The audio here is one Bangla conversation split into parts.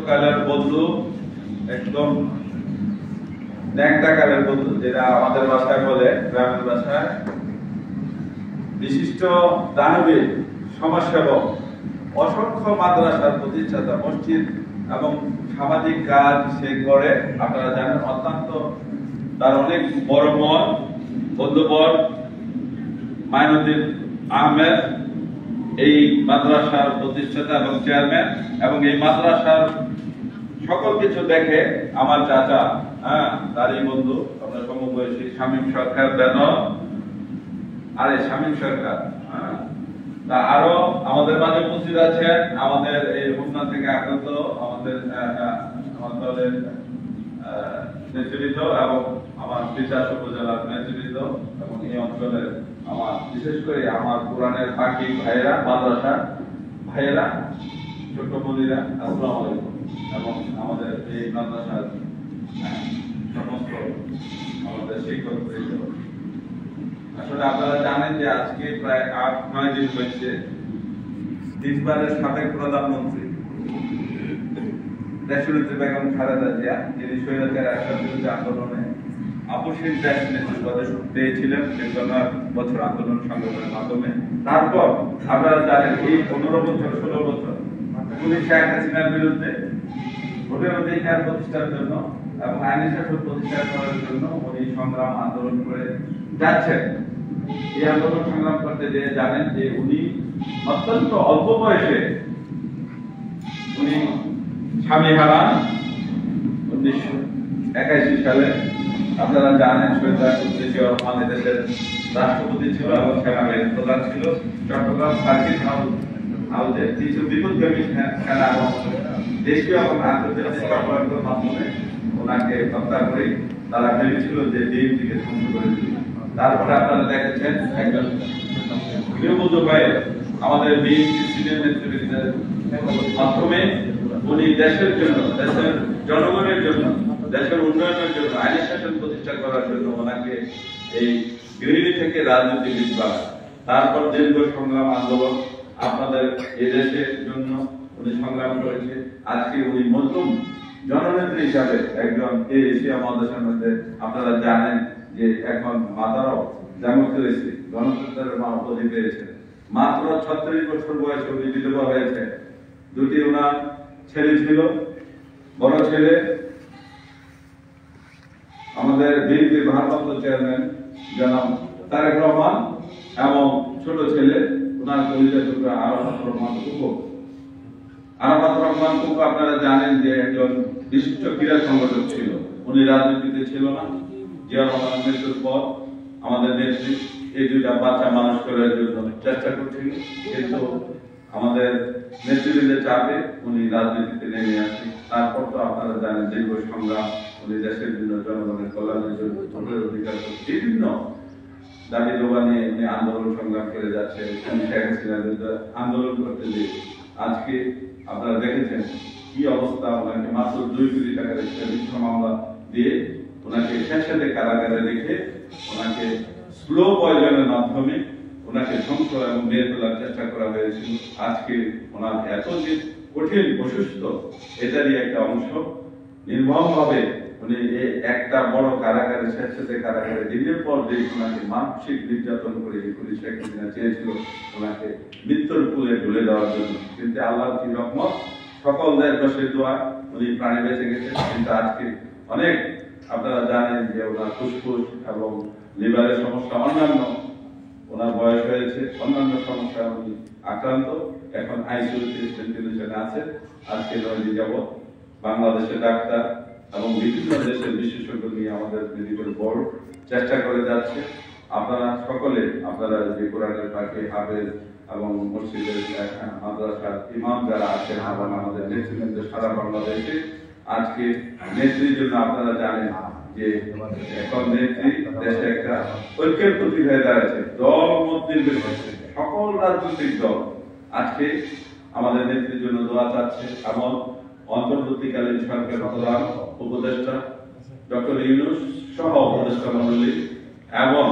কালের বন্ধু, একদম ন্যাংটা কালের বন্ধু, যেটা আমাদের ভাষায় বলে, গ্রামের ভাষায় বিশিষ্ট দানবীর, সমাজসেবক, অসংখ্য মাদ্রাসার প্রতিষ্ঠাতা, মসজিদ এবং সামাজিক কাজ সে করে। আপনারা জানেন, অত্যন্ত তার অনেক বড় মন, বন্ধুবর মাইনুদ্দিন আহমেদ এই মাদ্রাসার প্রতিষ্ঠাতা এবং চেয়ারম্যান, এবং এই মাদ্রাসার সকল কিছু দেখে আমার চাচা, তারই বন্ধু, আপনার সমবয়সী শামীম সরকার বেনর, আরে শামীম সরকার, তা আরো আমাদের মাঝে উপস্থিত আছেন আমাদের এই হোমনা থেকে আগত আমাদের দলের নেতৃবৃন্দ এবং আমার তিতাস উপজেলার নেতৃবৃন্দ এবং এই অঞ্চলের আমার বিশেষ করে আমার কোরআনের পাখি ভাইয়েরা, মাদ্রাসা ভাইয়েরা, ছোট বোনেরা, আসসালামু আলাইকুম। এবং আমাদের এই মাদ্রাসার সমস্ত আমাদের শিক্ষক, আসলে আপনারা জানেন যে আজকে প্রায় ৮-৯ দিন হয়েছে তিনবারের সাবেক প্রধানমন্ত্রী দেশনেত্রী বেগম খালেদা জিয়া, যিনি স্বৈরাচার আসার বিরুদ্ধে আন্দোলনে আপসীন দেশ নেতৃত্ব পেয়েছিলেন ৫৫ বছর আন্দোলন সংগ্রামের মাধ্যমে। তারপর আপনারা জানেন এই ১৫ বছর ১৬ বছর উনি শেখ হাসিনার বিরুদ্ধে ভোটের অধিকার প্রতিষ্ঠার জন্য এবং আইনি শাসন প্রতিষ্ঠা করার জন্য উনি সংগ্রাম আন্দোলন করে যাচ্ছেন। এই আন্দোলন সংগ্রাম করতে যে জানেন যে উনি অত্যন্ত অল্প বয়সে উনি স্বামী হারান ১৯৮১ সালে। আপনারা জানেন রহমান দেশের রাষ্ট্রপতি ছিল এবং সেনাবাহিনীর প্রধান ছিল। চট্টগ্রাম সার্কিট হাউসে কিছু বিপদগামী সেনা এবং দেশীয় এবং আন্তর্জাতিক কর্মকাণ্ডের মাধ্যমে ওনাকে হত্যা করে তারা ভেবেছিল যে বিএনপিকে ধ্বংস করে দিবে। তারপরে আপনারা দেখেছেন একজন গৃহবধূ ভাই আমাদের বিএনপি সিনিয়র নেতৃবৃন্দের মাধ্যমে উনি দেশের জন্য, দেশের জনগণের জন্য, দেশের উন্নয়নের জন্য, আইনি শাসন প্রতিষ্ঠা করার জন্য ওনাকে এই গৃহিণী থেকে রাজনীতিবিদ বানায়। তারপর দীর্ঘ সংগ্রাম আন্দোলন আপনাদের এই দেশের জন্য উনি সংগ্রাম করেছে। আজকে উনি মজলুম জননেত্রী হিসাবে একজন এই এশিয়া মহাদেশের মধ্যে আপনারা জানেন যে এখন মাতারাও ডেমোক্রেসি, গণতন্ত্রের মা উপাধি পেয়েছেন। মাত্র ৩৬ বছর বয়সে উনি বিধবা হয়েছে। দুটি ওনার ছেলে ছিল, বড় ছেলে আমাদের বিএনপির ভারপ্রাপ্ত চেয়ারম্যান জনাব তারেক রহমান এবং ছোট ছেলে ওনার কলিজার টুকরা আরাফাত রহমান কুকু। আরাফাত রহমান কুকু আপনারা জানেন যে একজন বিশিষ্ট ক্রীড়া সংগঠক ছিল। উনি রাজনীতিতে ছিল না। জিয়া রহমানের মৃত্যুর পর আমাদের নেত্রী এই দুইটা বাচ্চা মানুষ করার জন্য চেষ্টা করছিল, কিন্তু আমাদের নেতৃবৃন্দের চাপে উনি রাজনীতিতে নেমে আসেন। তারপর তো আপনারা জানেন দীর্ঘ সংগ্রাম, উনি দেশের জন্য, জনগণের কল্যাণের জন্য, ভোটের অধিকার, বিভিন্ন দাবি দাবা নিয়ে উনি আন্দোলন সংগ্রাম করে যাচ্ছে। শেখ হাসিনার বিরুদ্ধে আন্দোলন করতে গিয়ে আজকে আপনারা দেখেছেন কি অবস্থা। ওনাকে মাত্র ২ কোটি টাকার একটা মিথ্যা মামলা দিয়ে ওনাকে শেষে কারাগারে রেখে ওনাকে স্লো পয়জনের মাধ্যমে ওনাকে ধ্বংস এবং মেরে ফেলার চেষ্টা করা হয়েছিল। আজকে ওনার এত যে কঠিন অসুস্থ, এটারই একটা অংশ। নির্মমভাবে উনি একটা বড় কারাগারে, শেষে কারাগারে দিনের পর দিন ওনাকে মানসিক নির্যাতন করে পুলিশ শেখ হাসিনা চেয়েছিল ওনাকে মৃত্যুর কুলে ঢুলে দেওয়ার জন্য, কিন্তু আল্লাহর কি রহমত, সকল দেশবাসীর দোয়া উনি প্রাণে বেঁচে গেছেন। কিন্তু আজকে অনেক আপনারা জানেন যে ওনার ফুসফুস এবং লিভারের সমস্যা, অন্যান্য ওনার বয়স হয়েছে, অন্যান্য সমস্যা উনি আক্রান্ত, এখন আইসিইউতে ভেন্টিলেশনে আছে। আজকে ৯ দিন যাবৎ বাংলাদেশের ডাক্তার এবং বিভিন্ন দেশের বিশেষজ্ঞ নিয়ে আমাদের মেডিকেল বোর্ড চেষ্টা করে যাচ্ছে। আপনারা সকলে, আপনারা যে কোরআনের পাখি হাফেজ এবং মসজিদের মাদ্রাসার ইমাম যারা আছেন এবং আমাদের নেতৃবৃন্দ সারা বাংলাদেশে, আজকে নেত্রীর জন্য আপনারা জানেন যে এখন নেত্রী দেশে একটা ঐক্যের প্রতীক হয়ে দাঁড়াচ্ছে। দল মত নির্বিশেষে সকল রাজনৈতিক দল আজকে আমাদের নেত্রীর জন্য দোয়া চাচ্ছে এবং অন্তর্বর্তীকালীন সরকার প্রধান উপদেষ্টা ডক্টর ইউনূস সহ উপদেষ্টা মণ্ডলী এবং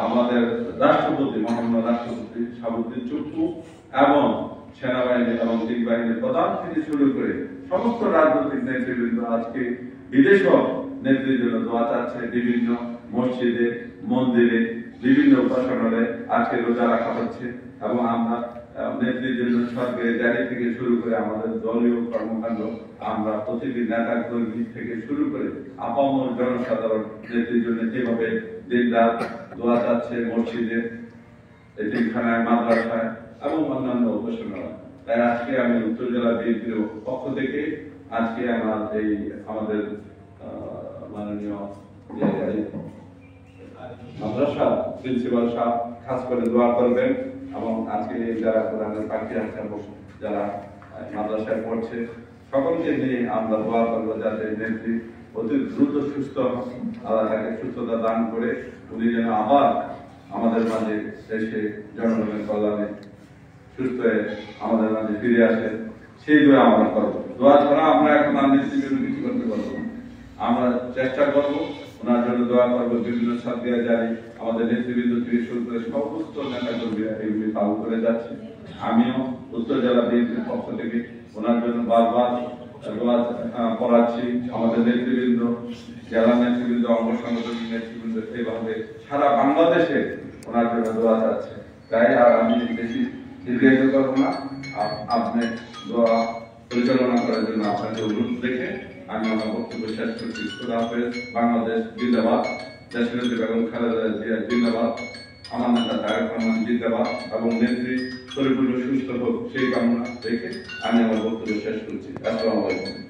আমাদের রাষ্ট্রপতি, মহামান্য রাষ্ট্রপতি শাহাবুদ্দিন চুপ্পু এবং সেনাবাহিনী এবং দিক বাহিনীর প্রধান থেকে শুরু করে সমস্ত রাজনৈতিক নেতৃবৃন্দ আজকে বিদেশও নেত্রীর জন্য দোয়া চাচ্ছে। বিভিন্ন মসজিদে, মন্দিরে, বিভিন্ন উপাসনালয়ে আজকে রোজা রাখা হচ্ছে এবং আমরা নেত্রীর জন্য সরকারি গাড়ি থেকে শুরু করে আমাদের দলীয় কর্মকাণ্ড, আমরা প্রতিটি নেতা কর্মী থেকে শুরু করে আপামর জনসাধারণ নেত্রীর জন্য যেভাবে দিন রাত দোয়া চাচ্ছে মসজিদে, এতিমখানায়, মাদ্রাসায় এবং অন্যান্য উপাসনালয়। তাই আজকে আমি উত্তর জেলা বিএনপির পক্ষ থেকে আজকে আমাদের মাননীয় মাদ্রাসা প্রিন্সিপাল সাহেব খাস করে দোয়া করবেন এবং আজকে যারা কোরআনের পাখি আছে এবং যারা মাদ্রাসায় পড়ছে সকলকে নিয়ে আমরা দোয়া করবো যাতে নেত্রী অতি দ্রুত সুস্থ, আল্লাহ তাকে সুস্থতা দান করে উনি যেন আবার আমাদের মাঝে এসে জনগণের কল্যাণে সুস্থ হয়ে আমাদের মাঝে ফিরে আসে, সেই দোয়া আমরা করবো। দোয়া ছাড়া আমরা এখন আর নেত্রীর জন্য কিছু করতে পারবো না। আমরা চেষ্টা করবো, ওনার জন্য দোয়া করবো। বিভিন্ন সাদগিরা জারি আমাদের নেতৃবৃন্দ থেকে শুরু করে সমস্ত নেতা কর্মীরা এগুলি পালন করে যাচ্ছে। আমিও উত্তর জেলা বিএনপির পক্ষ থেকে ওনার জন্য বারবার পড়াচ্ছি। আমাদের নেতৃবৃন্দ, জেলা নেতৃবৃন্দ, অঙ্গ সংগঠনের নেতৃবৃন্দ এইভাবে সারা বাংলাদেশে ওনার জন্য দোয়া চাচ্ছে। তাই আর আমি বেশি দীর্ঘায়িত করবো না, আপনি দোয়া পরিচালনা করার জন্য আপনাকে অনুরোধ রেখে আমি আমার বক্তব্য শেষ করছি। খোদা হাফেজ। বাংলাদেশ জিন্দাবাদ। দেশনেত্রী বেগম খালেদা জিয়া জিন্দাবাদ। আমার নেতা তারেক রহমান জিন্দাবাদ এবং নেত্রী পরিপূর্ণ সুস্থ হোক সেই কামনা রেখে আমি আমার বক্তব্য শেষ করছি। আসসালামু আলাইকুম।